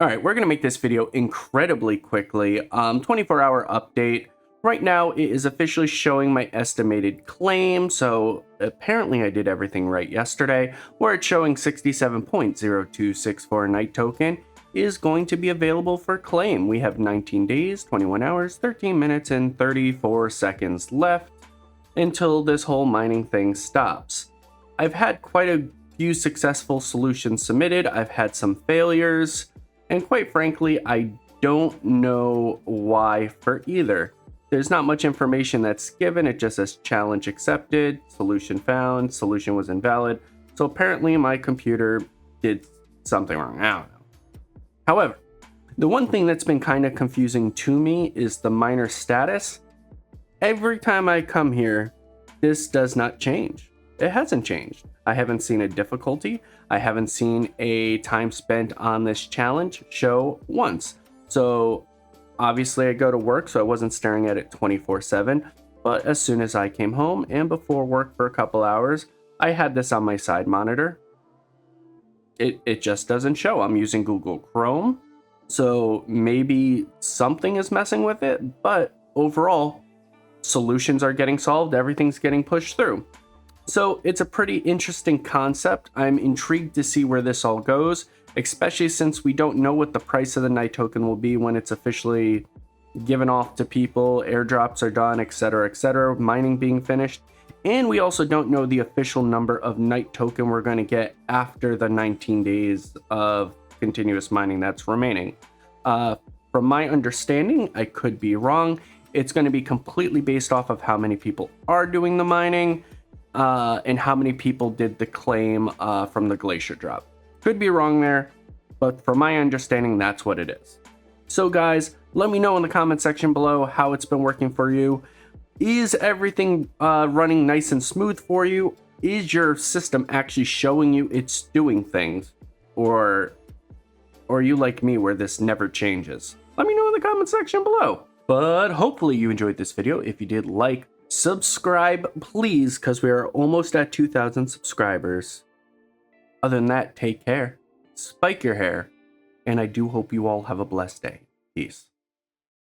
All right, we're going to make this video incredibly quickly. 24-hour update. Right now, it is officially showing my estimated claim, so apparently I did everything right yesterday, where it's showing 67.0264 Night token is going to be available for claim. We have 19 days, 21 hours, 13 minutes, and 34 seconds left until this whole mining thing stops. I've had quite a few successful solutions submitted. I've had some failures. And quite frankly, I don't know why for either. There's not much information that's given. It just says challenge accepted, solution found, solution was invalid. So apparently my computer did something wrong. I don't know. However, the one thing that's been kind of confusing to me is the miner status. Every time I come here, this does not change. It hasn't changed. I haven't seen a difficulty. I haven't seen a time spent on this challenge show once. So obviously I go to work, so I wasn't staring at it 24/7. But as soon as I came home and before work for a couple hours, I had this on my side monitor. It just doesn't show. I'm using Google Chrome, so maybe something is messing with it. But overall, solutions are getting solved. Everything's getting pushed through. So it's a pretty interesting concept. I'm intrigued to see where this all goes, especially since we don't know what the price of the Night token will be when it's officially given off to people, airdrops are done, etc., mining being finished. And we also don't know the official number of Night token we're going to get after the 19 days of continuous mining that's remaining. From my understanding, I could be wrong. It's going to be completely based off of how many people are doing the mining, and how many people did the claim from the glacier drop. Could be wrong there, but from my understanding, that's what it is. So guys, let me know in the comment section below how it's been working for you. Is everything running nice and smooth for you? Is your system actually showing you it's doing things? Or are you like me where this never changes? Let me know in the comment section below. But hopefully you enjoyed this video. If you did, like, subscribe, please, because we are almost at 2,000 subscribers. Other than that, take care, spike your hair, and I do hope you all have a blessed day. Peace.